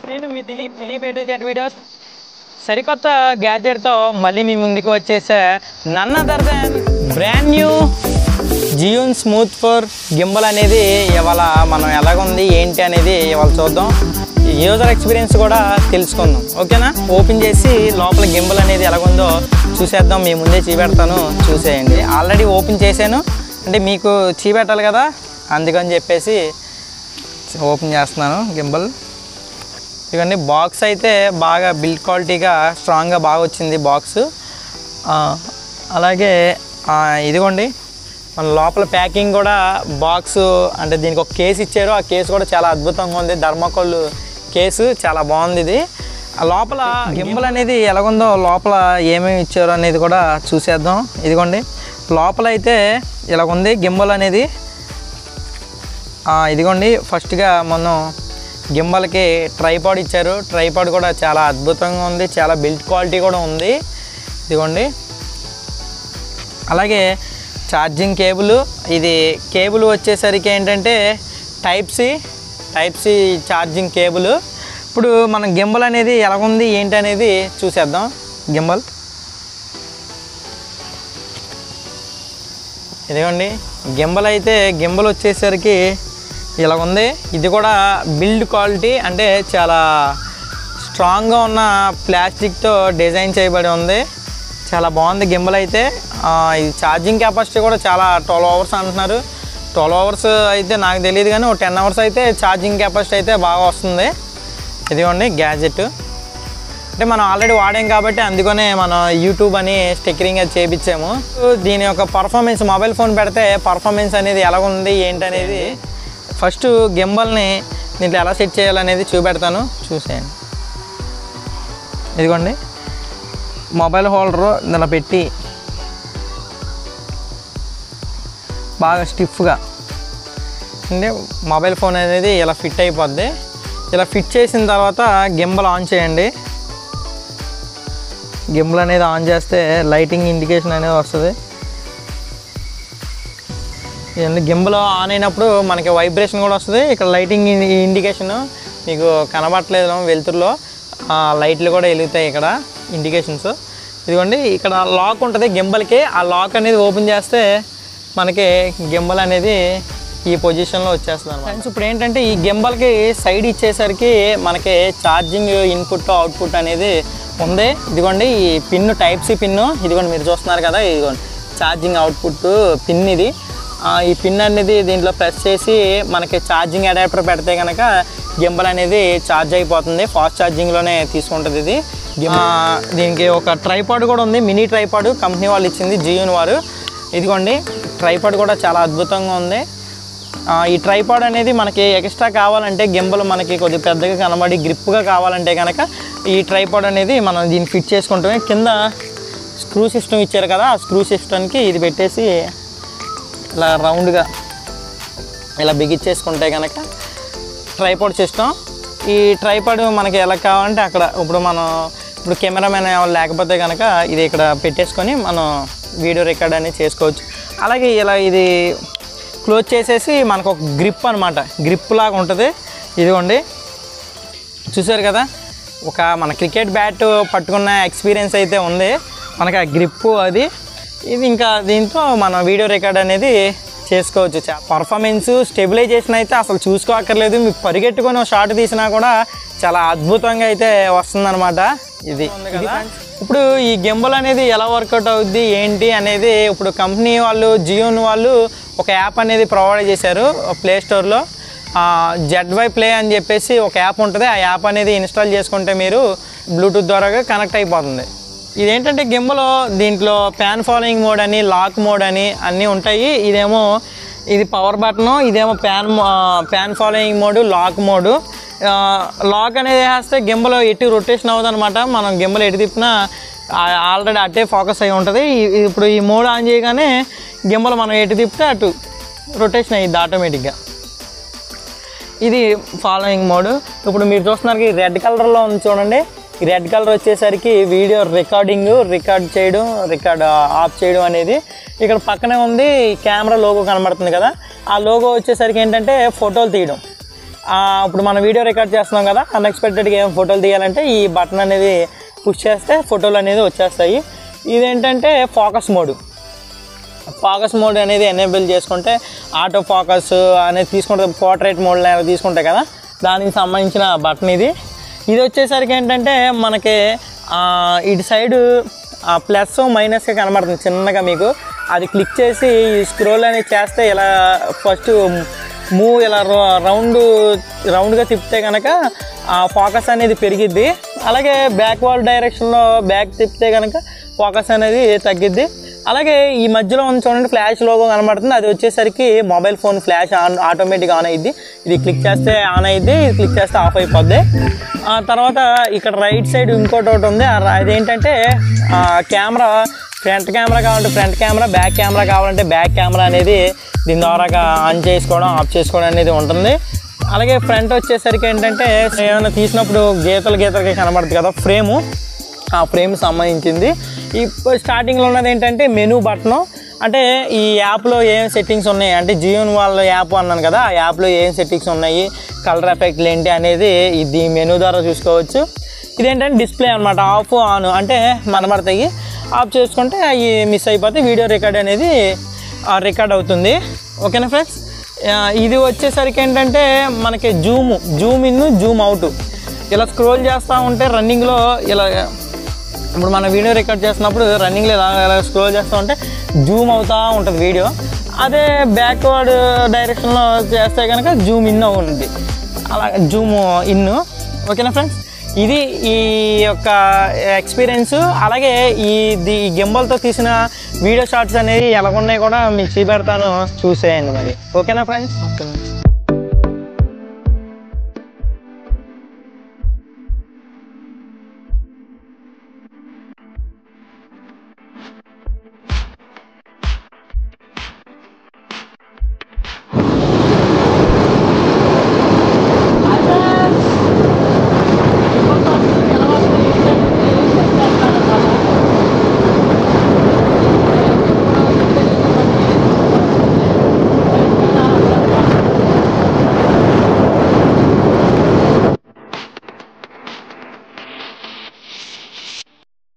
నేను మీ దిలీప్ వీడియోస్ సరికొత్త గ్యాడ్జెట్తో మళ్ళీ మీ ముందుకు వచ్చేసా. None other than brand new Zhiyun Smooth 4 gimbal అనేది ఇవాళ మనం ఎలాగుంది ఏంటి అనేది ఇవాళ చూద్దాం. యూజర్ ఎక్స్పీరియన్స్ కూడా తెలుసుకుందాం, ఓకేనా? ఓపెన్ చేసి లోపల గింబల్ అనేది ఎలాగుందో చూసేద్దాం. మీ ముందే చూపెడతాను, చూసేయండి. ఆల్రెడీ ఓపెన్ చేశాను, అంటే మీకు చూపెట్టాలి కదా, అందుకని చెప్పేసి ఓపెన్ చేస్తున్నాను గింబల్. ఇవన్నీ బాక్స్ అయితే బాగా బిల్డ్ క్వాలిటీగా స్ట్రాంగ్గా బాగా వచ్చింది బాక్స్. అలాగే ఇదిగోండి మన లోపల ప్యాకింగ్ కూడా బాక్స్, అంటే దీనికి ఒక కేసు ఇచ్చారు. ఆ కేసు కూడా చాలా అద్భుతంగా ఉంది, ధర్మకోల్ కేసు, చాలా బాగుంది ఇది. ఆ లోపల గింబల్ అనేది ఎలాగుందో, లోపల ఏమేమి ఇచ్చారు అనేది కూడా చూసేద్దాం. ఇదిగోండి లోపల అయితే ఇలాగుంది గింబల్ అనేది. ఇదిగోండి ఫస్ట్గా మనం గింబల్కి ట్రైపాడ్ ఇచ్చారు. ట్రైపాడ్ కూడా చాలా అద్భుతంగా ఉంది, చాలా బిల్డ్ క్వాలిటీ కూడా ఉంది. ఇదిగోండి అలాగే ఛార్జింగ్ కేబుల్. ఇది కేబుల్ వచ్చేసరికి ఏంటంటే టైప్ సి ఛార్జింగ్ కేబుల్. ఇప్పుడు మనం గింబల్ అనేది ఎలాగుంది ఏంటి అనేది చూసేద్దాం. గింబల్ ఇదిగోండి గింబల్ అయితే గింబల్ వచ్చేసరికి ఇలా ఉంది. ఇది కూడా బిల్డ్ క్వాలిటీ, అంటే చాలా స్ట్రాంగ్గా ఉన్న ప్లాస్టిక్తో డిజైన్ చేయబడి ఉంది. చాలా బాగుంది గింబల్ అయితే. ఇది ఛార్జింగ్ కెపాసిటీ కూడా చాలా 12 అవర్స్ అంటున్నారు. 12 అవర్స్ అయితే నాకు తెలియదు, కానీ ఒక 10 అవర్స్ అయితే ఛార్జింగ్ కెపాసిటీ అయితే బాగా వస్తుంది. ఇదిగోండి గ్యాడ్జెట్, అంటే మనం ఆల్రెడీ వాడాం కాబట్టి అందుకనే మనం యూట్యూబ్ అని స్టిక్కరింగ్ అది చేయించాము. దీని యొక్క పర్ఫార్మెన్స్, మొబైల్ ఫోన్ పెడితే పర్ఫార్మెన్స్ అనేది ఎలాగుంది ఏంటనేది ఫస్ట్ గింబల్ని దీంట్లో ఎలా సెట్ చేయాలనేది చూపెడతాను, చూసేయండి. ఇదిగోండి మొబైల్ హోల్డరు ఇలా పెట్టి బాగా స్టిఫ్గా, అంటే మొబైల్ ఫోన్ అనేది ఇలా ఫిట్ అయిపోద్ది. ఇలా ఫిట్ చేసిన తర్వాత గింబల్ ఆన్ చేయండి. గింబల్ అనేది ఆన్ చేస్తే లైటింగ్ ఇండికేషన్ అనేది వస్తుంది. ఇవన్నీ గింబల్ ఆన్ అయినప్పుడు మనకి వైబ్రేషన్ కూడా వస్తుంది. ఇక్కడ లైటింగ్ ఇండికేషన్ మీకు కనబడట్లేదు, వెలుతురులో లైట్లు కూడా వెలుగుతాయి ఇక్కడ ఇండికేషన్స్. ఇదిగోండి ఇక్కడ లాక్ ఉంటుంది గింబల్కి. ఆ లాక్ అనేది ఓపెన్ చేస్తే మనకి గింబల్ అనేది ఈ పొజిషన్లో వచ్చేస్తుంది అన్నమాట. ఫ్రెండ్స్ ఇప్పుడు ఏంటంటే ఈ గింబల్కి సైడ్ ఇచ్చేసరికి మనకి ఛార్జింగ్ ఇన్పుట్ అవుట్పుట్ అనేది ఉంది. ఇదిగోండి ఈ పిన్, టైప్ సి పిన్, ఇదిగోండి మీరు చూస్తున్నారు కదా, ఇదిగోండి ఛార్జింగ్ అవుట్పుట్ పిన్ ఇది. ఈ పిన్ అనేది దీంట్లో ప్రెస్ చేసి మనకి ఛార్జింగ్ అడాప్టర్ పెడితే కనుక గింబల్ అనేది ఛార్జ్ అయిపోతుంది. ఫాస్ట్ ఛార్జింగ్లోనే తీసుకుంటుంది ఇది. దీనికి ఒక ట్రైపాడ్ కూడా ఉంది, మినీ ట్రైపాడ్ కంపెనీ వాళ్ళు ఇచ్చింది, జియోన్ వారు. ఇదిగోండి ట్రైపాడ్ కూడా చాలా అద్భుతంగా ఉంది. ఈ ట్రైపాడ్ అనేది మనకి ఎక్స్ట్రా కావాలంటే, గింబల్ మనకి కొద్దిగా పెద్దగా కనబడి గ్రిప్గా కావాలంటే కనుక ఈ ట్రైపాడ్ అనేది మనం దీన్ని ఫిట్ చేసుకుంటామే. కింద స్క్రూ సిస్టమ్ ఇచ్చారు కదా, ఆ స్క్రూ సిస్టమ్కి ఇది పెట్టేసి ఇలా రౌండ్గా ఇలా బిగించేసుకుంటే కనుక ట్రైపాడ్ సిస్టమ్. ఈ ట్రైపాడ్ మనకి ఎలా కావాలంటే అక్కడ, ఇప్పుడు కెమెరామెన్ లేకపోతే కనుక ఇది ఇక్కడ పెట్టేసుకొని మనం వీడియో రికార్డ్ అనేది చేసుకోవచ్చు. అలాగే ఇలా ఇది క్లోజ్ చేసేసి మనకు ఒక గ్రిప్ అనమాట, గ్రిప్ లాగా ఉంటుంది. ఇదిగోండి చూసారు కదా, ఒక మన క్రికెట్ బ్యాట్ పట్టుకున్న ఎక్స్పీరియన్స్ అయితే ఉంది మనకి ఆ గ్రిప్పు అది. ఇది ఇంకా దీంతో మనం వీడియో రికార్డ్ అనేది చేసుకోవచ్చు. పర్ఫార్మెన్స్, స్టెబిలైజేషన్ అయితే అసలు చూసుకోక్కర్లేదు. మీకు పరిగెట్టుకొని ఒక షాట్ తీసినా కూడా చాలా అద్భుతంగా అయితే వస్తుందన్నమాట. ఇది ఇప్పుడు ఈ గింబల్ అనేది ఎలా వర్కౌట్ అవుద్ది ఏంటి అనేది ఇప్పుడు కంపెనీ వాళ్ళు, జియోన్ వాళ్ళు ఒక యాప్ అనేది ప్రొవైడ్ చేశారు ప్లే స్టోర్లో. ZY Play అని చెప్పేసి ఒక యాప్ ఉంటుంది. ఆ యాప్ అనేది ఇన్స్టాల్ చేసుకుంటే మీరు బ్లూటూత్ ద్వారా కనెక్ట్ అయిపోతుంది. ఇదేంటంటే గింబల్, దీంట్లో ప్యాన్ ఫాలోయింగ్ మోడ్ అని, లాక్ మోడ్ అని అన్నీ ఉంటాయి. ఇది పవర్ బటను, ఇదేమో pan following mode, lock mode. Lock అనేది వేస్తే గింబల్ ఎటు రొటేషన్ అవుతుంది అనమాట. మనం గింబల్ ఎటు తిప్పినా ఆల్రెడీ అట్టే ఫోకస్ అయి ఉంటుంది. ఇప్పుడు ఈ మోడ్ ఆన్ చేయగానే గింబల్ మనం ఎటు తిప్పితే అటు రొటేషన్ అయ్యిద్ది ఆటోమేటిక్గా. ఇది ఫాలోయింగ్ మోడ్. ఇప్పుడు మీరు చూస్తున్నారు రెడ్ కలర్లో ఉంది చూడండి. ఈ రెడ్ కలర్ వచ్చేసరికి వీడియో రికార్డ్ చేయడం, రికార్డ్ ఆఫ్ చేయడం అనేది. ఇక్కడ పక్కనే ఉంది కెమెరా లోగో కనబడుతుంది కదా, ఆ లోగో వచ్చేసరికి ఏంటంటే ఫోటోలు తీయడం. ఇప్పుడు మనం వీడియో రికార్డ్ చేస్తున్నాం కదా, అన్ఎక్స్పెక్టెడ్గా ఏం ఫోటోలు తీయాలంటే ఈ బటన్ అనేది పుష్ చేస్తే ఫోటోలు అనేది వచ్చేస్తాయి. ఇదేంటంటే ఫోకస్ మోడ్ అనేది ఎనేబుల్ చేసుకుంటే ఆటో ఫోకస్ అనేది తీసుకుంటే పోర్ట్రేట్ మోడ్ తీసుకుంటాయి కదా, దానికి సంబంధించిన బటన్ ఇది వచ్చేసరికి ఏంటంటే మనకి ఇటు సైడు ప్లస్ మైనస్గా కనబడుతుంది చిన్నగా మీకు. అది క్లిక్ చేసి స్క్రోల్ అనేది చేస్తే ఇలా ఫస్ట్ మూవ్ ఇలా రౌండ్గా తిప్పితే కనుక ఫోకస్ అనేది పెరిగిద్ది. అలాగే బ్యాక్వర్డ్ డైరెక్షన్లో బ్యాక్ తిప్పితే కనుక ఫోకస్ అనేది తగ్గిద్ది. అలాగే ఈ మధ్యలో ఉన్న చూడండి ఫ్లాష్ లోగో కనబడుతుంది, అది వచ్చేసరికి మొబైల్ ఫోన్ ఫ్లాష్ ఆటోమేటిక్గా ఆన్ అయ్యిద్ది. ఇది క్లిక్ చేస్తే ఆన్ అయ్యిద్ది, ఇది క్లిక్ చేస్తే ఆఫ్ అయిపోద్ది. తర్వాత ఇక్కడ రైట్ సైడ్ ఇంకోటి ఒకటి ఉంది, అదేంటంటే కెమెరా, ఫ్రంట్ కెమెరా కావాలంటే ఫ్రంట్ కెమెరా, బ్యాక్ కెమెరా కావాలంటే బ్యాక్ కెమెరా అనేది దీని ద్వారా ఆన్ చేసుకోవడం ఆఫ్ చేసుకోవడం అనేది ఉంటుంది. అలాగే ఫ్రంట్ వచ్చేసరికి ఏంటంటే ఏమైనా తీసినప్పుడు గీతలుగా కనబడుతుంది కదా ఫ్రేము, ఆ ఫ్రేమ్ సంబంధించింది. ఇప్పుడు స్టార్టింగ్లో ఉన్నది ఏంటంటే మెనూ బటను, అంటే ఈ యాప్లో ఏం సెట్టింగ్స్ ఉన్నాయి అంటే జియో వాళ్ళ యాప్ అన్నాను కదా, ఆ యాప్లో ఏం సెట్టింగ్స్ ఉన్నాయి, కలర్ ఎఫెక్ట్లు ఏంటి అనేది ఇది మెనూ ద్వారా చూసుకోవచ్చు. ఇదేంటంటే డిస్ప్లే అనమాట, ఆఫ్ ఆన్ అంటే కనబడతాయి. ఆఫ్ చేసుకుంటే అవి మిస్ అయిపోతే వీడియో రికార్డ్ అనేది రికార్డ్ అవుతుంది. ఓకేనా ఫ్రెండ్స్. ఇది వచ్చేసరికి ఏంటంటే మనకి జూమ్ ఇన్ జూమ్ అవుట్ ఇలా స్క్రోల్ చేస్తూ ఉంటే రన్నింగ్లో ఇలా, ఇప్పుడు మన వీడియో రికార్డ్ చేస్తున్నప్పుడు రన్నింగ్లో ఇలా స్క్రోల్ చేస్తూ ఉంటే జూమ్ అవుతూ ఉంటుంది వీడియో. అదే బ్యాక్వర్డ్ డైరెక్షన్లో చేస్తే కనుక జూమ్ ఇన్ అవుతుంది, అలా జూమ్ ఇన్. ఓకేనా ఫ్రెండ్స్, ఇది ఈ యొక్క ఎక్స్పీరియన్స్. అలాగే ఈ గింబల్తో తీసిన వీడియో షార్ట్స్ అనేవి ఎలా ఉన్నాయి కూడా మీకు చూపెడతాను, చూసేయండి మరి. ఓకేనా ఫ్రెండ్స్.